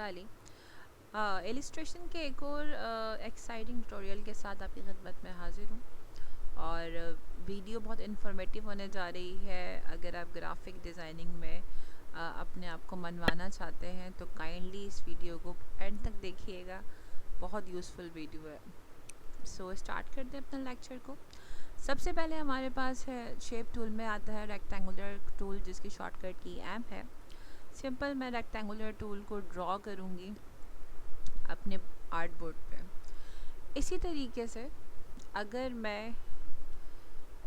मुक्ता Ali. Illustration के एक और एक्साइटिंग ट्यूटोरियल के साथ आपकी खिदमत में हाजिर हूँ और वीडियो बहुत इन्फॉर्मेटिव होने जा रही है। अगर आप ग्राफिक डिज़ाइनिंग में अपने आप को मनवाना चाहते हैं तो काइंडली इस वीडियो को एंड तक देखिएगा, बहुत यूज़फुल वीडियो है। सो स्टार्ट करते हैं अपना लेक्चर को। सबसे पहले हमारे पास है शेप टूल में आता है रेक्टेंगुलर टूल, जिसकी शॉर्टकट की एम है। सिंपल मैं रेक्टेंगुलर टूल को ड्रॉ करूँगी अपने आर्ट बोर्ड पे। इसी तरीके से अगर मैं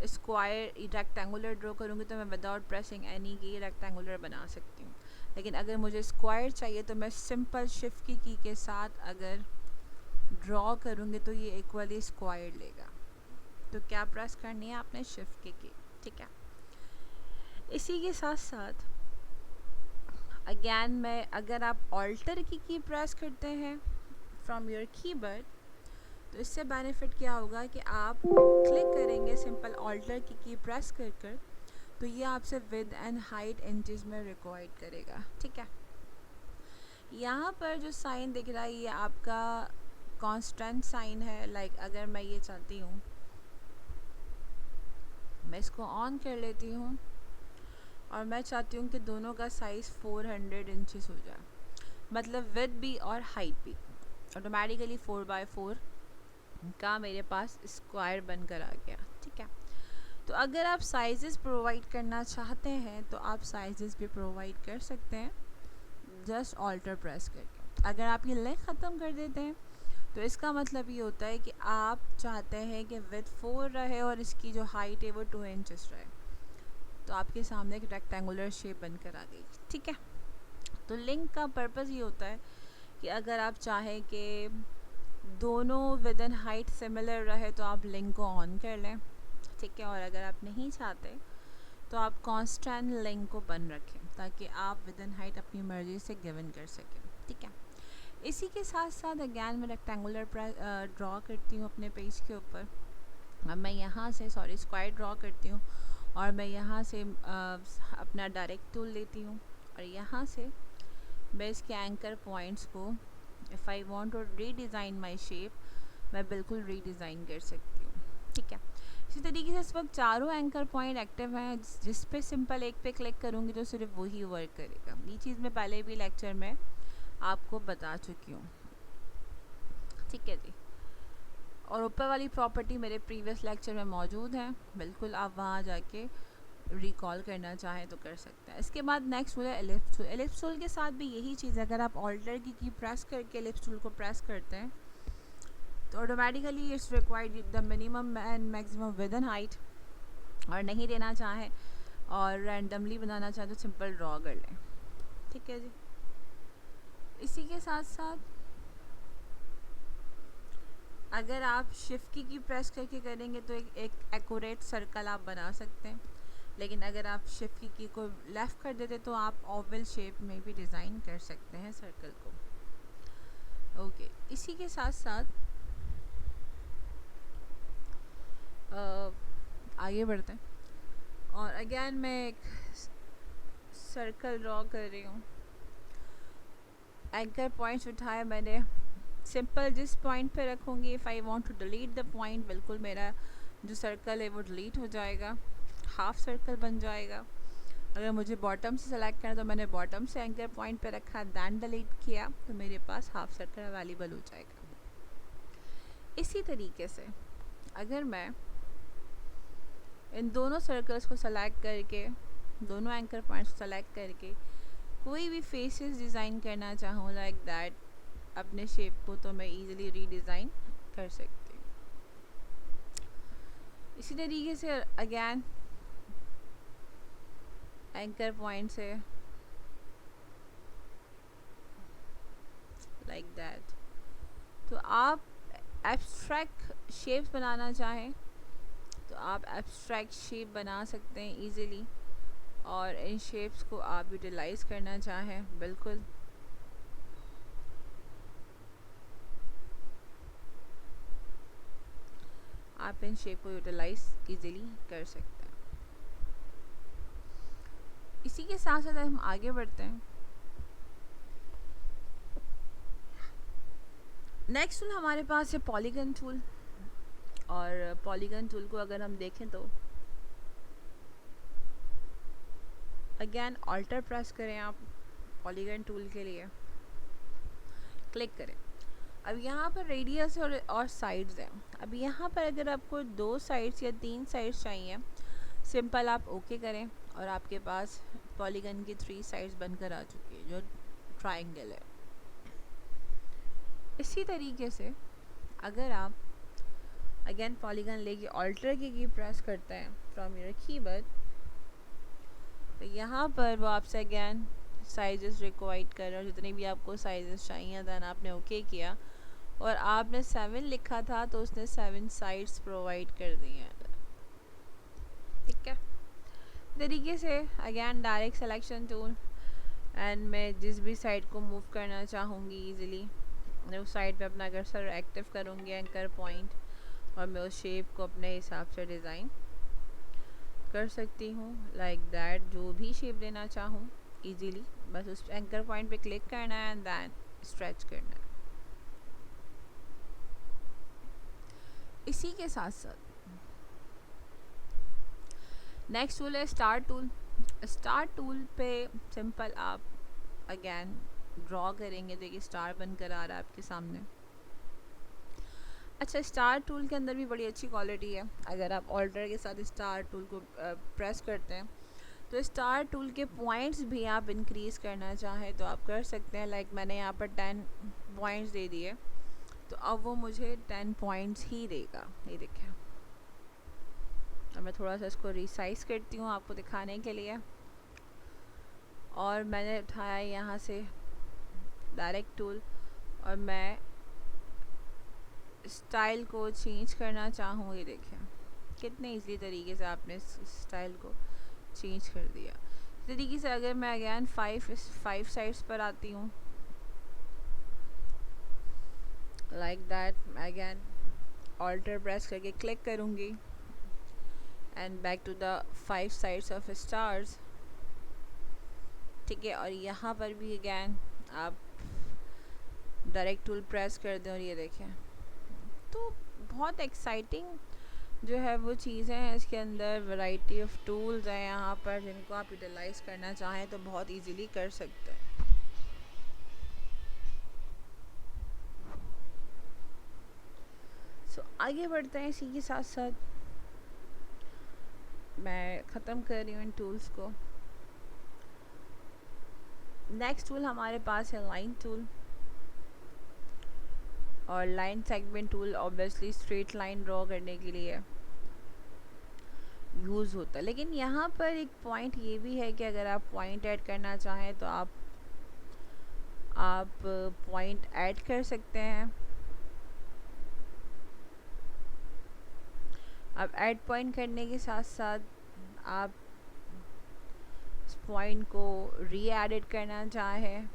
स्क्वायर रेक्टेंगुलर ड्रॉ करूँगी तो मैं विदाउट प्रेसिंग एनी की रेक्टेंगुलर बना सकती हूँ। लेकिन अगर मुझे स्क्वायर चाहिए तो मैं सिंपल शिफ्ट की के साथ अगर ड्रॉ करूँगी तो ये इक्वली स्क्वायर लेगा। तो क्या प्रेस करनी है आपने? शिफ्ट की, ठीक है। इसी के साथ साथ अगेन मैं अगर आप ऑल्टर की प्रेस करते हैं फ्रॉम योर कीबोर्ड तो इससे बेनिफिट क्या होगा कि आप क्लिक करेंगे सिंपल ऑल्टर की प्रेस कर तो ये आपसे विद एंड हाइट इंचेस में रिक्वायर्ड करेगा, ठीक है। यहाँ पर जो साइन दिख रहा है ये आपका कांस्टेंट साइन है। लाइक अगर मैं ये चाहती हूँ, मैं इसको ऑन कर लेती हूँ और मैं चाहती हूँ कि दोनों का साइज़ 400 इंचेस हो जाए, मतलब विड्थ भी और हाइट भी। ऑटोमेटिकली 4x4 का मेरे पास स्क्वायर बनकर आ गया, ठीक है। तो अगर आप साइजेस प्रोवाइड करना चाहते हैं तो आप साइजेस भी प्रोवाइड कर सकते हैं जस्ट ऑल्टर प्रेस करके। अगर आप ये लिंक ख़त्म कर देते हैं तो इसका मतलब ये होता है कि आप चाहते हैं कि विड्थ 4 रहे और इसकी जो हाइट है वो 2 इंचेस रहे। तो आपके सामने एक रेक्टेंगुलर शेप बनकर आ गई, ठीक है। तो लिंक का पर्पज़ ये होता है कि अगर आप चाहें कि दोनों विद इन हाइट सिमिलर रहे तो आप लिंक को ऑन कर लें, ठीक है। और अगर आप नहीं चाहते तो आप कांस्टेंट लिंक को बंद रखें ताकि आप विद इन हाइट अपनी मर्ज़ी से गिवन कर सकें, ठीक है। इसी के साथ साथ अगैन मैं रेक्टेंगुलर ड्रॉ करती हूँ अपने पेज के ऊपर। अब मैं यहाँ से स्क्वायर ड्रॉ करती हूँ और मैं यहाँ से अपना डायरेक्ट टूल लेती हूँ और यहाँ से मैं इसके एंकर पॉइंट्स को if I want to redesign my shape मैं बिल्कुल रीडिज़ाइन कर सकती हूँ, ठीक है। इसी तरीके से इस वक्त चारों एंकर पॉइंट एक्टिव हैं, जिस पे सिंपल एक पे क्लिक करूँगी तो सिर्फ वही वर्क करेगा। ये चीज़ मैं पहले भी लेक्चर में आपको बता चुकी हूँ, ठीक है जी। और ऊपर वाली प्रॉपर्टी मेरे प्रीवियस लेक्चर में मौजूद है, बिल्कुल आप वहाँ जाके रिकॉल करना चाहें तो कर सकते हैं। इसके बाद नेक्स्ट टूल है एलिप्स टूल। एलिप्स टूल के साथ भी यही चीज़ है। अगर आप ऑल्टर की प्रेस करके एलिप्स टूल को प्रेस करते हैं तो automatically it's required the minimum and maximum with in height. और नहीं देना चाहें और रैंडमली बनाना चाहें तो सिंपल ड्रॉ कर लें, ठीक है जी। इसी के साथ साथ अगर आप शिफ्ट की प्रेस करके करेंगे तो एक एक्यूरेट सर्कल आप बना सकते हैं। लेकिन अगर आप शिफ्ट की को लेफ़्ट कर देते तो आप ओवल शेप में भी डिज़ाइन कर सकते हैं सर्कल को, ओके। इसी के साथ साथ आगे बढ़ते हैं और अगेन मैं एक सर्कल ड्रॉ कर रही हूँ। एंकर पॉइंट्स उठाए मैंने, सिंपल जिस पॉइंट पे रखूँगी if I want to delete the point बिल्कुल मेरा जो सर्कल है वो डिलीट हो जाएगा, हाफ सर्कल बन जाएगा। अगर मुझे बॉटम से सेलेक्ट करना तो मैंने बॉटम से एंकर पॉइंट पे रखा, दैन डिलीट किया तो मेरे पास हाफ सर्कल अवेलेबल हो जाएगा। इसी तरीके से अगर मैं इन दोनों सर्कल्स को सेलेक्ट करके, दोनों एंकर पॉइंट्स को सेलेक्ट करके कोई भी फेसेस डिज़ाइन करना चाहूँ लाइक दैट अपने शेप को, तो मैं इजीली रीडिज़ाइन कर सकती हूँ। इसी तरीके से अगेन एंकर पॉइंट से लाइक दैट। तो आप एब्स्ट्रैक्ट शेप्स बनाना चाहें तो आप एब्स्ट्रैक्ट शेप बना सकते हैं इजीली। और इन शेप्स को आप यूटिलाइज़ करना चाहें बिल्कुल आप इन शेप को यूटिलाइज़ इजीली कर सकते हैं। इसी के साथ साथ हम आगे बढ़ते हैं नेक्स्ट टूल हमारे पास है पॉलीगन टूल। और पॉलीगन टूल को अगर हम देखें तो अगेन ऑल्टर प्रेस करें आप पॉलीगन टूल के लिए, क्लिक करें। अब यहाँ पर रेडियस और साइड्स हैं। अब यहाँ पर अगर आपको 2 साइड्स या 3 साइड्स चाहिए, सिंपल आप ओके करें और आपके पास पॉलीगन की 3 साइड्स बनकर आ चुकी है जो ट्रायंगल है। इसी तरीके से अगर आप अगेन पॉलीगन लेके ऑल्टर की प्रेस करते हैं फ्रॉम योर कीबोर्ड, तो यहाँ पर वो आपसे अगेन साइजेस रिक्वाइड कर रहे हो, जितने भी आपको साइजेस चाहिए। दैन आपने ओके किया और आपने 7 लिखा था तो उसने 7 साइड्स प्रोवाइड कर दी हैं। ठीक है, तरीके से again direct selection tool, and मैं जिस भी साइड को मूव करना चाहूँगी ईजिली मैं उस साइड पे अपना कर्सर एक्टिव करूँगी एंकर पॉइंट, और मैं उस शेप को अपने हिसाब से डिज़ाइन कर सकती हूँ लाइक दैट। जो भी शेप लेना चाहूँ इजीली बस उस एंकर पॉइंट पे क्लिक करना है एंड दैन स्ट्रेच करना है। इसी के साथ साथ नेक्स्ट टूल है स्टार टूल। स्टार टूल पे सिंपल आप अगेन ड्रॉ करेंगे, देखिए स्टार बनकर आ रहा है आपके सामने। अच्छा, स्टार टूल के अंदर भी बड़ी अच्छी क्वालिटी है। अगर आप ऑल्टर के साथ स्टार टूल को प्रेस करते हैं तो स्टार टूल के पॉइंट्स भी आप इंक्रीज़ करना चाहें तो आप कर सकते हैं। लाइक मैंने यहाँ पर 10 पॉइंट्स दे दिए तो अब वो मुझे 10 पॉइंट्स ही देगा। ये देखें, अब मैं थोड़ा सा इसको रिसाइज करती हूँ आपको दिखाने के लिए। और मैंने उठाया यहाँ से डायरेक्ट टूल और मैं स्टाइल को चेंज करना चाहूँ। ये देखें कितने इजी तरीके से आपने स्टाइल को चेंज कर दिया। इस तरीके से अगर मैं अगैन 5 साइड्स पर आती हूँ like that, again alter press करके क्लिक करूँगी and back to the 5 sides of stars. ठीक है, और यहाँ पर भी अगैन आप डायरेक्ट टूल प्रेस कर दें और ये देखें। तो बहुत एक्साइटिंग जो है वो चीज़ें हैं इसके अंदर, वैरायटी ऑफ टूल्स हैं यहाँ पर जिनको आप यूटिलाइज़ करना चाहें तो बहुत इजीली कर सकते हैं। सो आगे बढ़ते हैं। इसी के साथ साथ मैं ख़त्म कर रही हूँ इन टूल्स को। नेक्स्ट टूल हमारे पास है लाइन टूल। और line segment tool obviously straight line draw करने के लिए यूज़ होता है, लेकिन यहाँ पर एक पॉइंट ये भी है कि अगर आप पॉइंट ऐड करना चाहें तो आप पॉइंट ऐड कर सकते हैं। अब ऐड पॉइंट करने के साथ साथ आप इस पॉइंट को री एडिट करना चाहें।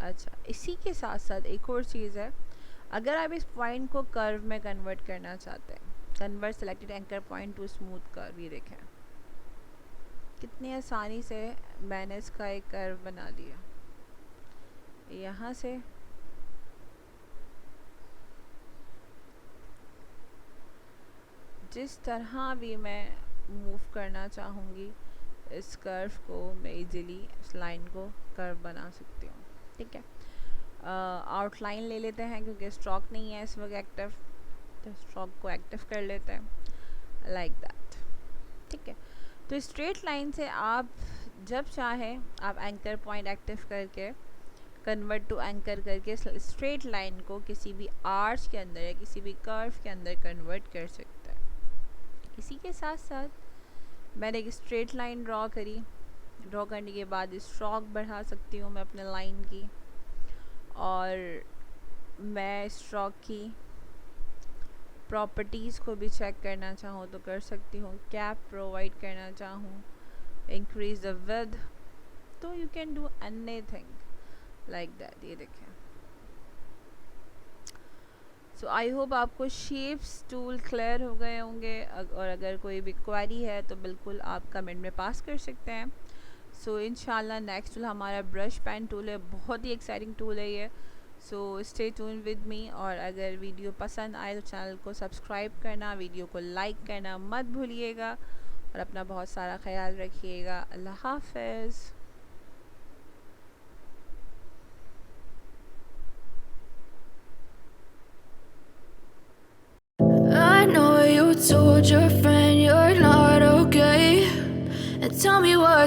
अच्छा, इसी के साथ साथ एक और चीज़ है, अगर आप इस पॉइंट को कर्व में कन्वर्ट करना चाहते हैं, convert selected anchor point two smooth curve. ये देखें कितनी आसानी से मैंने इसका एक कर्व बना दिया। यहाँ से जिस तरह भी मैं मूव करना चाहूँगी इस कर्व को मैं इजीली इस लाइन को कर्व बना सकती हूँ। ठीक है, आउटलाइन ले लेते हैं क्योंकि स्ट्रोक नहीं है इस वक्त एक्टिव, तो स्ट्रोक को एक्टिव कर लेते हैं लाइक दैट। ठीक है, तो स्ट्रेट लाइन से आप जब चाहें आप एंकर पॉइंट एक्टिव करके कन्वर्ट टू एंकर करके स्ट्रेट लाइन को किसी भी आर्च के अंदर या किसी भी कर्व के अंदर कन्वर्ट कर सकते हैं। इसी के साथ साथ मैंने एक स्ट्रेट लाइन ड्रॉ करी, ड्रॉ करने के बाद स्ट्रोक बढ़ा सकती हूँ मैं अपने लाइन की, और मैं स्ट्रोक की प्रॉपर्टीज़ को भी चेक करना चाहूँ तो कर सकती हूँ। कैप प्रोवाइड करना चाहूँ, इंक्रीज द विड्थ, तो you can do anything like that. ये देखें। सो आई होप आपको शेप्स टूल क्लियर हो गए होंगे, और अगर कोई भी क्वेरी है तो बिल्कुल आप कमेंट में पास कर सकते हैं। सो इंशाल्लाह नेक्स्ट टूल हमारा ब्रश पेन टूल है। बहुत ही एक्साइटिंग टूल है ये, so stay tune with me, और अगर वीडियो पसंद आए तो चैनल को सब्सक्राइब करना, वीडियो को लाइक करना मत भूलिएगा, और अपना बहुत सारा ख्याल रखिएगा। अल्लाह हाफ़िज़। I know you told your friend you're not okay, and tell me what